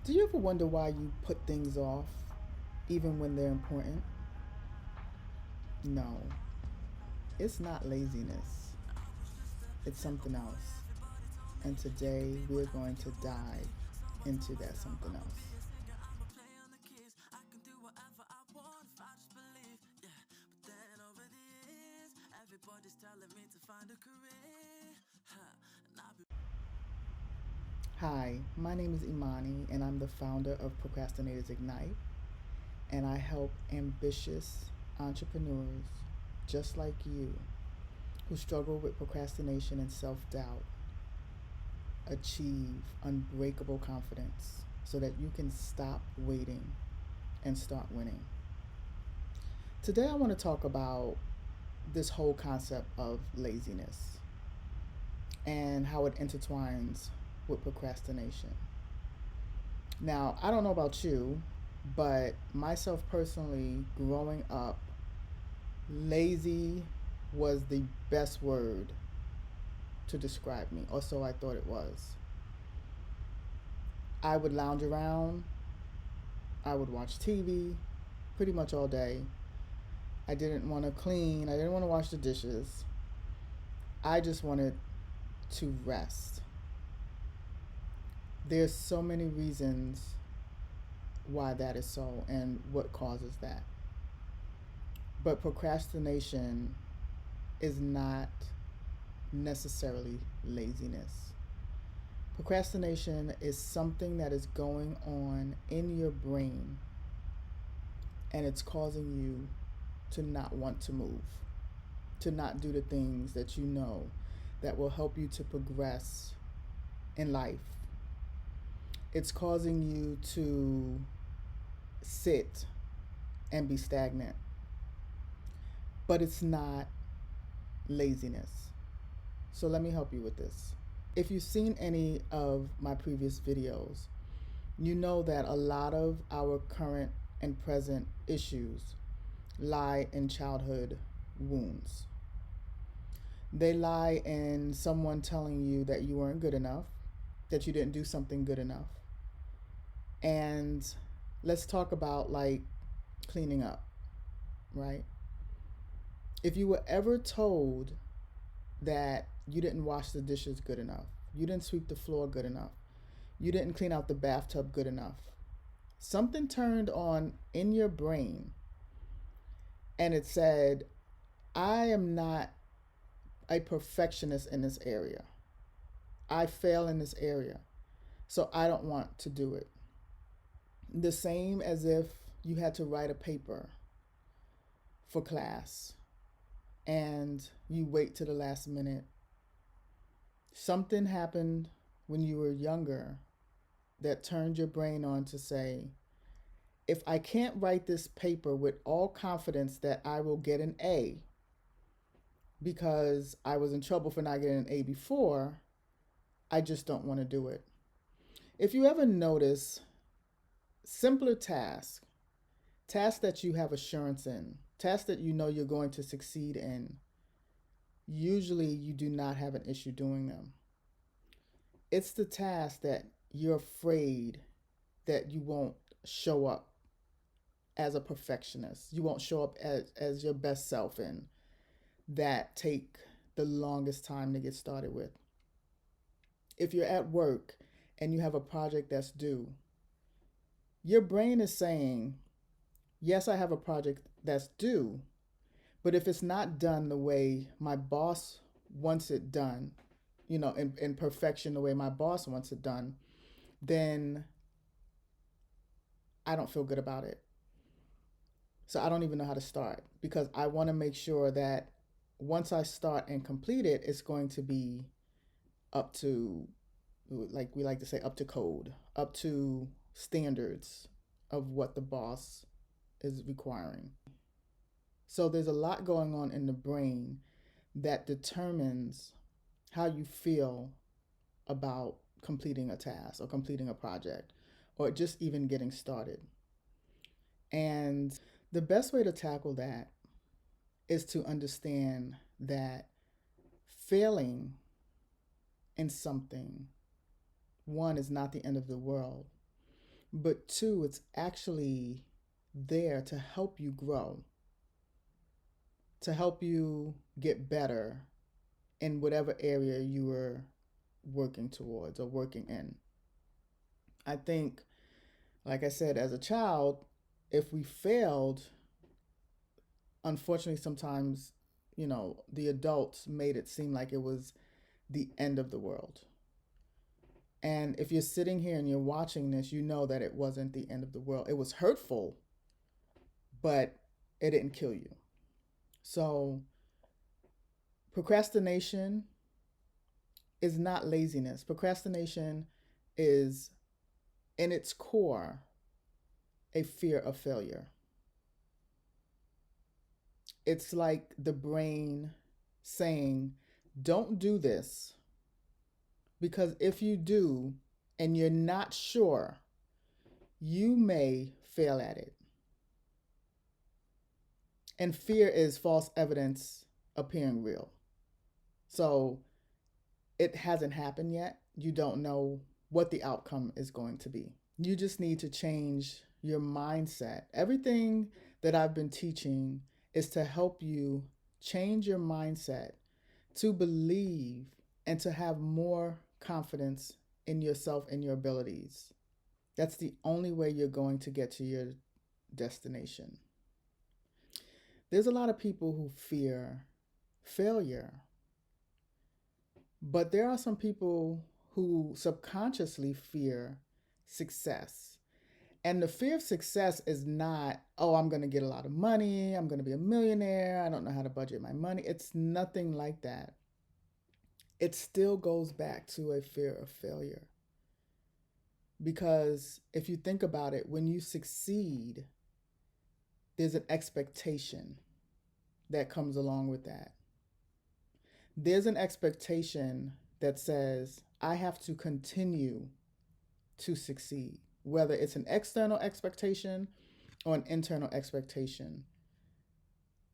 Do you ever wonder why you put things off, even when they're important? No, it's not laziness, it's something else. And today we're going to dive into that something else. Hi, my name is Imani, and I'm the founder of Procrastinators Ignite, and I help ambitious entrepreneurs just like you who struggle with procrastination and self doubt achieve unbreakable confidence so that you can stop waiting and start winning. Today, I want to talk about this whole concept of laziness and how it intertwines with procrastination. Now, I don't know about you, but myself personally, growing up, lazy was the best word to describe me, or so I thought it was. I would lounge around, I would watch TV pretty much all day. I didn't want to clean, I didn't want to wash the dishes. I just wanted to rest. There's so many reasons why that is so and what causes that. But procrastination is not necessarily laziness. Procrastination is something that is going on in your brain and it's causing you to not want to move, to not do the things that you know that will help you to progress in life. It's causing you to sit and be stagnant, but it's not laziness. So let me help you with this. If you've seen any of my previous videos, you know that a lot of our current and present issues lie in childhood wounds. They lie in someone telling you that you weren't good enough, that you didn't do something good enough. And let's talk about like cleaning up, right? If you were ever told that you didn't wash the dishes good enough, you didn't sweep the floor good enough, you didn't clean out the bathtub good enough, something turned on in your brain and it said, I am not a perfectionist in this area. I fail in this area, so I don't want to do it. The same as if you had to write a paper for class and you wait to the last minute. Something happened when you were younger that turned your brain on to say, if I can't write this paper with all confidence that I will get an A because I was in trouble for not getting an A before, I just don't want to do it. If you ever notice simpler tasks that you have assurance in, tasks that you know you're going to succeed in, usually you do not have an issue doing them. It's the task that you're afraid that you won't show up as a perfectionist. You won't show up as your best self in that take the longest time to get started with. If you're at work and you have a project that's due, your brain is saying, yes, I have a project that's due, but if it's not done the way my boss wants it done, in perfection, the way my boss wants it done, then I don't feel good about it. So I don't even know how to start because I want to make sure that once I start and complete it, it's going to be up to, like we like to say, up to code, up to standards of what the boss is requiring. So there's a lot going on in the brain that determines how you feel about completing a task or completing a project or just even getting started. And the best way to tackle that is to understand that failing in something, one, is not the end of the world, But two, it's actually there to help you grow, to help you get better in whatever area you were working towards or working in. I think, like I said, as a child, if we failed, unfortunately, sometimes, the adults made it seem like it was the end of the world. And if you're sitting here and you're watching this, you know that it wasn't the end of the world. It was hurtful, but it didn't kill you. So, procrastination is not laziness. Procrastination is, in its core, a fear of failure. It's like the brain saying, don't do this, because if you do and you're not sure, you may fail at it. And fear is false evidence appearing real. So it hasn't happened yet. You don't know what the outcome is going to be. You just need to change your mindset. Everything that I've been teaching is to help you change your mindset to believe and to have more confidence in yourself and your abilities. That's the only way you're going to get to your destination. There's a lot of people who fear failure, but there are some people who subconsciously fear success. And the fear of success is not, oh, I'm going to get a lot of money, I'm going to be a millionaire, I don't know how to budget my money. It's nothing like that. It still goes back to a fear of failure. Because if you think about it, when you succeed, there's an expectation that comes along with that. There's an expectation that says, I have to continue to succeed, whether it's an external expectation or an internal expectation.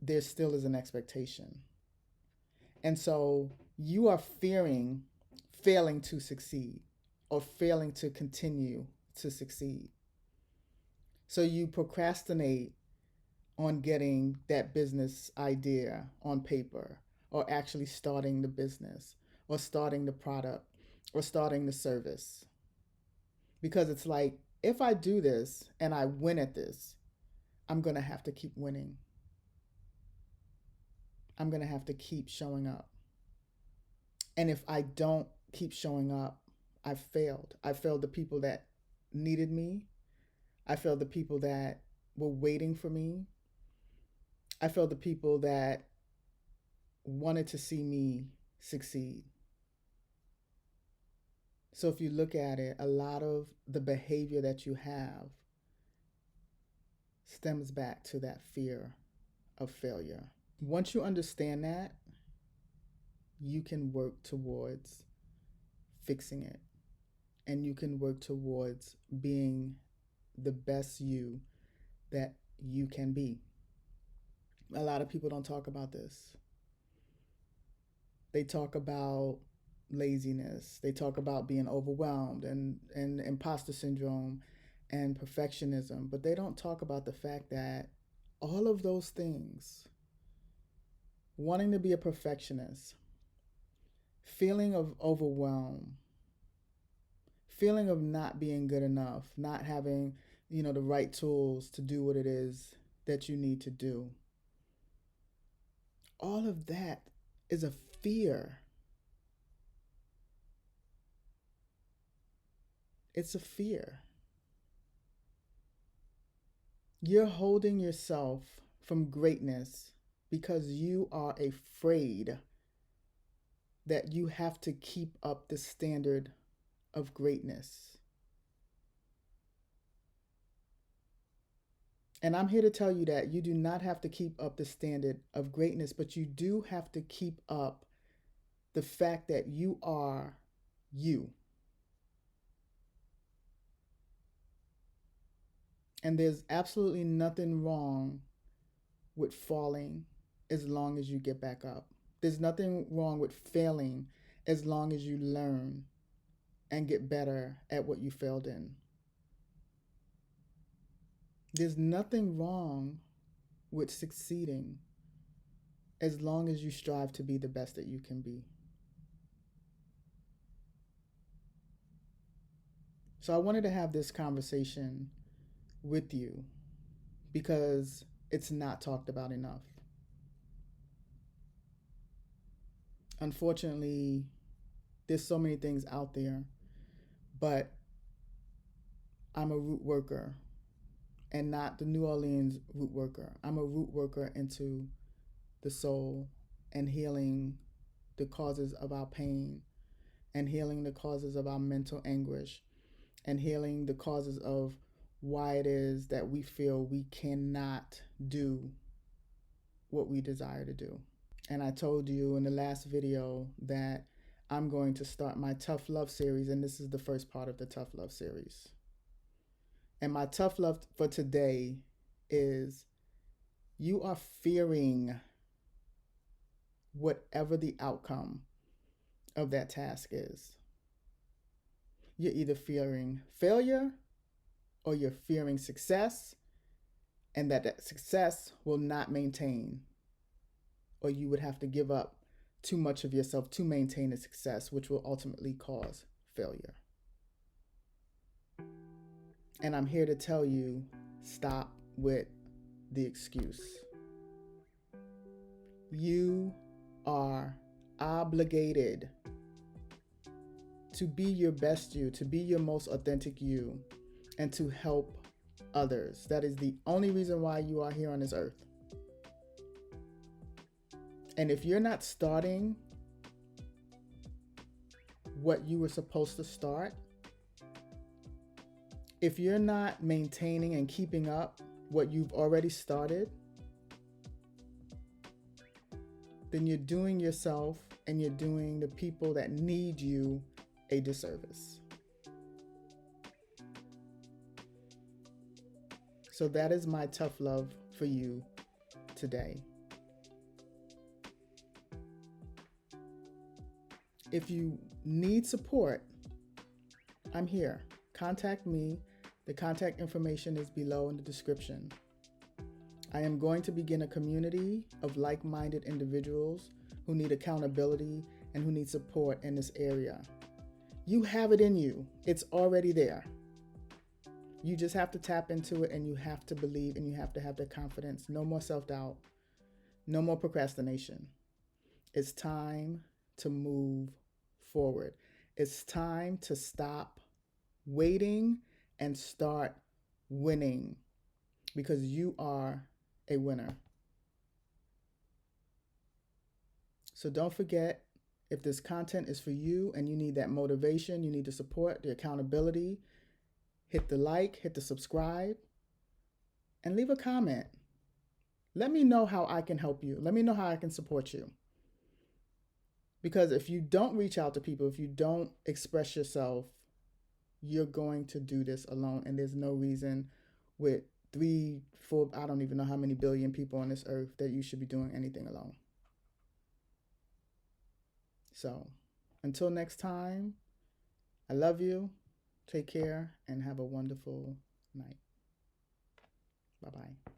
There still is an expectation. And so you are fearing failing to succeed or failing to continue to succeed. So you procrastinate on getting that business idea on paper, or actually starting the business, or starting the product, or starting the service. Because it's like, if I do this and I win at this, I'm going to have to keep winning. I'm going to have to keep showing up. And if I don't keep showing up, I've failed. I failed the people that needed me. I failed the people that were waiting for me. I failed the people that wanted to see me succeed. So if you look at it, a lot of the behavior that you have stems back to that fear of failure. Once you understand that, you can work towards fixing it, and you can work towards being the best you that you can be. A lot of people don't talk about this. They talk about laziness. They talk about being overwhelmed and imposter syndrome and perfectionism, but they don't talk about the fact that all of those things, wanting to be a perfectionist, feeling of overwhelm, feeling of not being good enough, not having, the right tools to do what it is that you need to do. All of that is a fear. It's a fear. You're holding yourself from greatness because you are afraid that you have to keep up the standard of greatness. And I'm here to tell you that you do not have to keep up the standard of greatness, but you do have to keep up the fact that you are you. And there's absolutely nothing wrong with falling as long as you get back up. There's nothing wrong with failing as long as you learn and get better at what you failed in. There's nothing wrong with succeeding as long as you strive to be the best that you can be. So I wanted to have this conversation with you because it's not talked about enough. Unfortunately, there's so many things out there, but I'm a root worker and not the New Orleans root worker. I'm a root worker into the soul and healing the causes of our pain and healing the causes of our mental anguish and healing the causes of why it is that we feel we cannot do what we desire to do. And I told you in the last video that I'm going to start my tough love series, and this is the first part of the tough love series. And my tough love for today is you are fearing whatever the outcome of that task is. You're either fearing failure or you're fearing success, and that success will not maintain, or you would have to give up too much of yourself to maintain a success, which will ultimately cause failure. And I'm here to tell you, stop with the excuse. You are obligated to be your best you, to be your most authentic you, and to help others. That is the only reason why you are here on this earth. And if you're not starting what you were supposed to start, if you're not maintaining and keeping up what you've already started, then you're doing yourself and you're doing the people that need you a disservice. So that is my tough love for you today. If you need support, I'm here. Contact me. The contact information is below in the description. I am going to begin a community of like-minded individuals who need accountability and who need support in this area. You have it in you. It's already there. You just have to tap into it, and you have to believe, and you have to have the confidence. No more self-doubt. No more procrastination. It's time to move forward. It's time to stop waiting and start winning, because you are a winner. So don't forget, if this content is for you and you need that motivation, you need the support, the accountability, hit the like, hit the subscribe, and leave a comment. Let me know how I can help you. Let me know how I can support you. Because if you don't reach out to people, if you don't express yourself, you're going to do this alone. And there's no reason with 3, 4, I don't even know how many billion people on this earth that you should be doing anything alone. So until next time, I love you. Take care and have a wonderful night. Bye-bye.